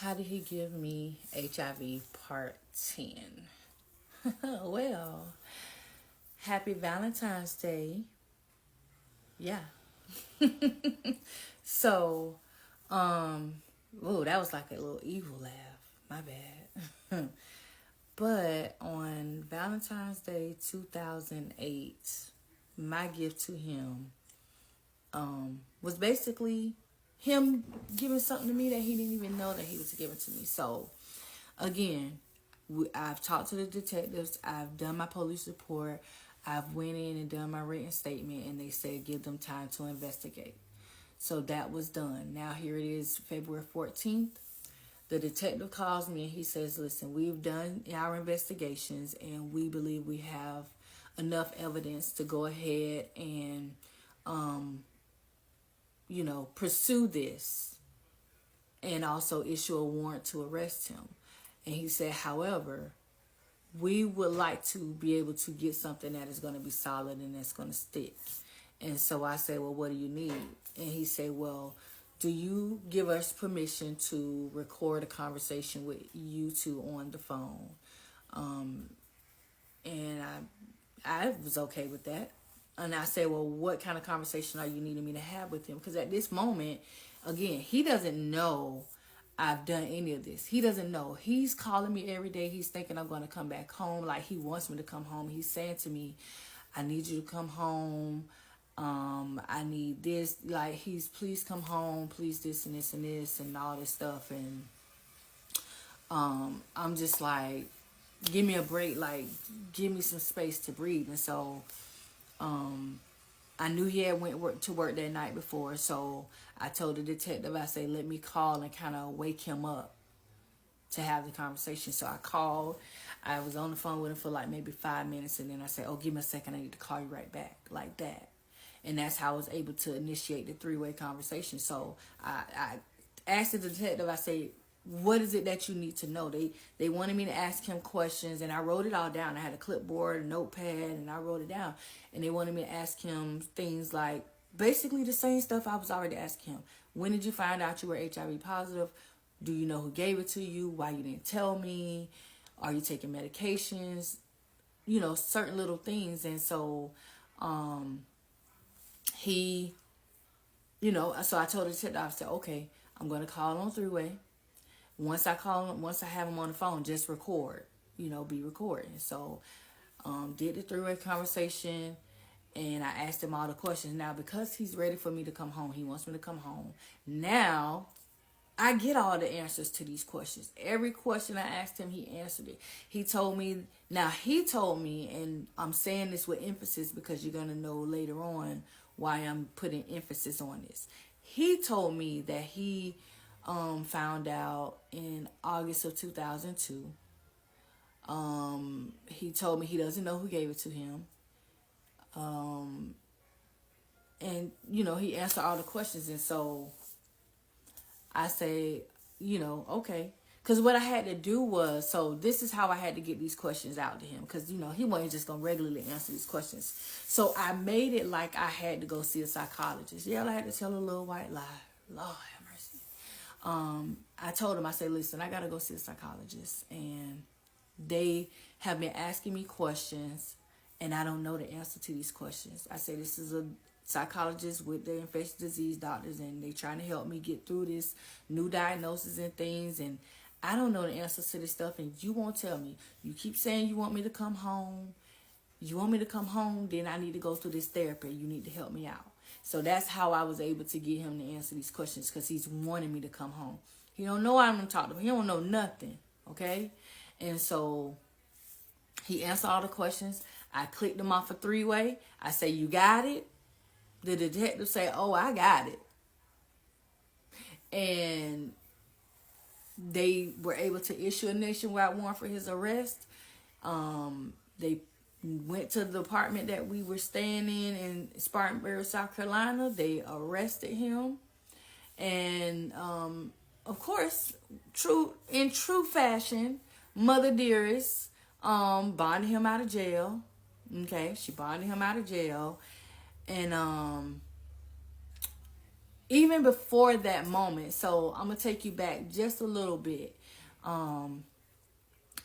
How did he give me HIV part 10? Well, happy Valentine's Day. Yeah. So, um, whoa, that was like a little evil laugh. My bad. But on Valentine's Day 2008, my gift to him was basically him giving something to me that he didn't even know that he was giving to me. So, again, I've talked to the detectives. I've done my police report. I've went in and done my written statement, and they said give them time to investigate. So that was done. Now here it is, February 14th. The detective calls me and he says, listen, we've done our investigations and we believe we have enough evidence to go ahead and, pursue this and also issue a warrant to arrest him. And he said, however, we would like to be able to get something that is going to be solid and that's going to stick. And so I said, well, what do you need? And he said, well, do you give us permission to record a conversation with you two on the phone? And I was okay with that. And I said, well, what kind of conversation are you needing me to have with him? Because at this moment, again, he doesn't know I've done any of this. He doesn't know. He's calling me every day. He's thinking I'm going to come back home. Like he wants me to come home. He's saying to me, I need you to come home. I need this. Like please come home. Please this and this and this and all this stuff. And I'm just like, give me a break. Like give me some space to breathe. And so I knew he had went to work that night before, so I told the detective, I said, let me call and kind of wake him up to have the conversation. So I called. I was on the phone with him for like maybe 5 minutes, and then I said, oh, give me a second. I need to call you right back, like that. And that's how I was able to initiate the three-way conversation. So I asked the detective, I said, what is it that you need to know? They wanted me to ask him questions, and I wrote it all down. I had a clipboard, a notepad, and I wrote it down. And they wanted me to ask him things like basically the same stuff I was already asking him. When did you find out you were HIV positive? Do you know who gave it to you? Why you didn't tell me? Are you taking medications? Certain little things. And so he, so I told the detective, I said, okay, I'm going to call on three-way. Once I have him on the phone, just record, be recording. So, did the three-way conversation, and I asked him all the questions. Now, because he's ready for me to come home, he wants me to come home. Now, I get all the answers to these questions. Every question I asked him, he answered it. He told me, and I'm saying this with emphasis because you're going to know later on why I'm putting emphasis on this. He told me that he found out in August of 2002. He told me he doesn't know who gave it to him. And, he answered all the questions. And so I say, okay. Because what I had to do was, so this is how I had to get these questions out to him. Because, he wasn't just going to regularly answer these questions. So I made it like I had to go see a psychologist. Yeah, I had to tell a little white lie. Lord have mercy. I told him, I said, listen, I got to go see a psychologist. And they have been asking me questions, and I don't know the answer to these questions. I say, this is a psychologist with the infectious disease doctors, and they trying to help me get through this new diagnosis and things. And I don't know the answers to this stuff, and you won't tell me. You keep saying you want me to come home. You want me to come home, then I need to go through this therapy. You need to help me out. So that's how I was able to get him to answer these questions, because he's wanting me to come home. He don't know I'm going to talk to him. He don't know nothing, okay? And so he answered all the questions. I clicked them off a three-way. I say, you got it? The detective say, oh, I got it. And they were able to issue a nationwide warrant for his arrest. They went to the apartment that we were staying in Spartanburg, South Carolina. They arrested him. And, of course, in true fashion, Mother Dearest bonded him out of jail. Okay, she bonded him out of jail. And even before that moment, so I'm gonna take you back just a little bit.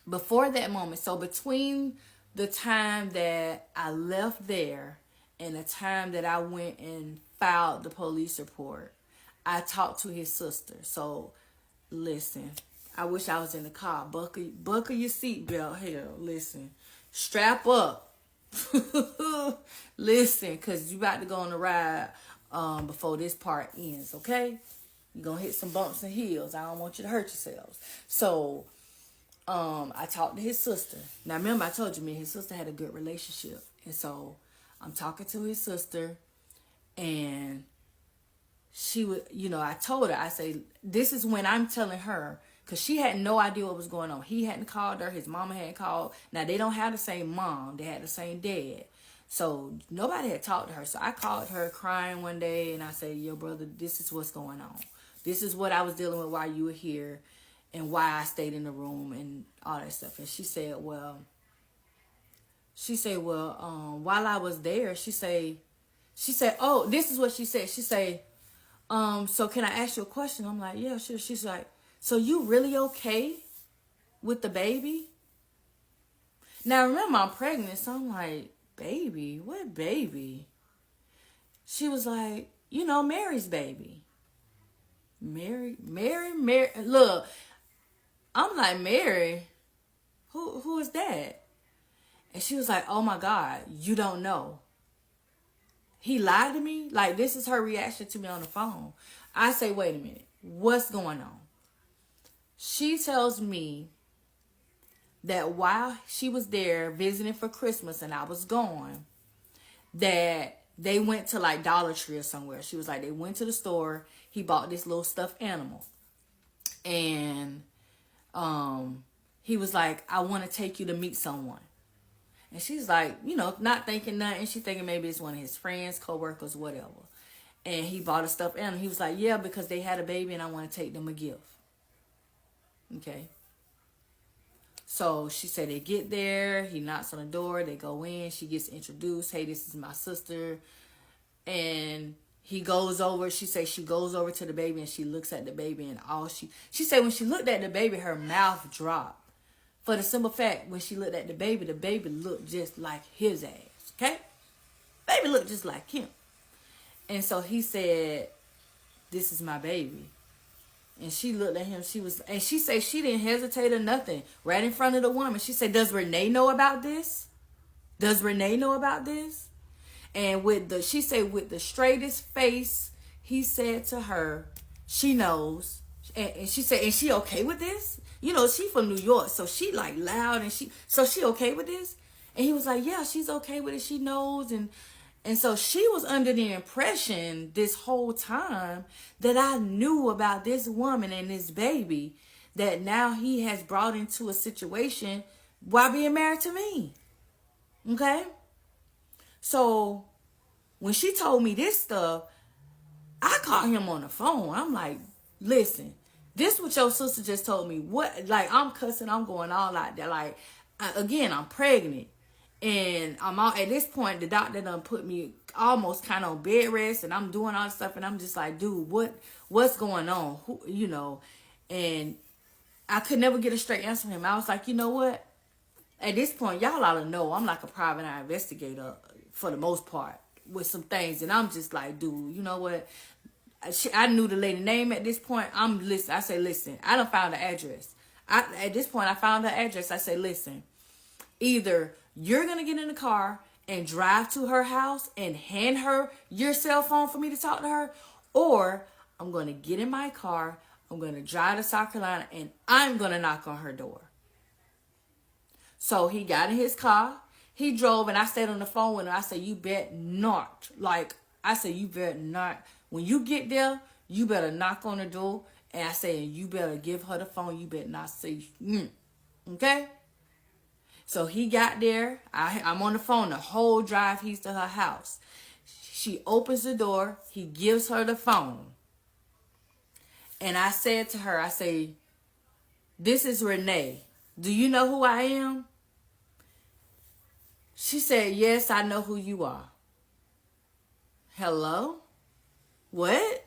Before that moment, so between the time that I left there and the time that I went and filed the police report, I talked to his sister. So listen, I wish I was in the car. Buckle your seatbelt. Hell, listen, strap up. Listen, cause you about to go on a ride before this part ends. Okay, you're gonna hit some bumps and hills. I don't want you to hurt yourselves. So I talked to his sister. Now remember, I told you me and his sister had a good relationship, and so I'm talking to his sister, and she would, I told her, I say, this is when I'm telling her, because she had no idea what was going on. He hadn't called her. His mama hadn't called. Now, they don't have the same mom. They had the same dad. So, nobody had talked to her. So, I called her crying one day, and I said, yo, brother, this is what's going on. This is what I was dealing with while you were here, and why I stayed in the room, and all that stuff. And she said, well, while I was there, she said, oh, this is what she said. She said, so can I ask you a question? I'm like, yeah, sure. She's like, so you really okay with the baby? Now remember, I'm pregnant, so I'm like, baby? What baby? She was like, Mary's baby. Mary. Look, I'm like, Mary? Who is that? And she was like, oh my God, you don't know. He lied to me? Like, this is her reaction to me on the phone. I say, wait a minute. What's going on? She tells me that while she was there visiting for Christmas and I was gone, that they went to like Dollar Tree or somewhere. She was like, they went to the store. He bought this little stuffed animal. And he was like, I want to take you to meet someone. And she's like, not thinking nothing. She's thinking maybe it's one of his friends, co-workers, whatever. And he bought a stuffed animal. He was like, yeah, because they had a baby and I want to take them a gift. Okay. So she said they get there. He knocks on the door. They go in. She gets introduced. Hey, this is my sister. And he goes over. She says she goes over to the baby and she looks at the baby. And she said when she looked at the baby, her mouth dropped. For the simple fact, when she looked at the baby looked just like his ass. Okay? Baby looked just like him. And so he said, this is my baby. And she looked at him. And she said she didn't hesitate or nothing. Right in front of the woman. She said, does Renee know about this? Does Renee know about this? And she said with the straightest face, he said to her, she knows. And she said, is she okay with this? She from New York, so she like loud, and she okay with this? And he was like, yeah, she's okay with it. She knows. And so she was under the impression this whole time that I knew about this woman and this baby that now he has brought into a situation while being married to me. Okay? So when she told me this stuff, I called him on the phone. I'm like, listen, this what your sister just told me. What? Like, I'm cussing. I'm going all out there. Like, again, I'm pregnant. And I'm all, at this point, the doctor done put me almost kind of on bed rest. And I'm doing all this stuff. And I'm just like, dude, what's going on? And I could never get a straight answer from him. I was like, you know what? At this point, y'all ought to know I'm like a private eye investigator for the most part with some things. And I'm just like, dude, you know what? I knew the lady name at this point. I say, listen, I done found the address. At this point, I found the address. I say, listen, either you're going to get in the car and drive to her house and hand her your cell phone for me to talk to her, or I'm going to get in my car, I'm going to drive to South Carolina, and I'm going to knock on her door. So he got in his car. He drove, and I stayed on the phone with him. I said, you bet not. You better not. When you get there, you better knock on the door. And I say, you better give her the phone. You better not say, okay? So he got there. I'm on the phone the whole drive. He's to her house. She opens the door. He gives her the phone. And I said to her, I say, this is Renee. Do you know who I am? She said, yes, I know who you are. Hello? What?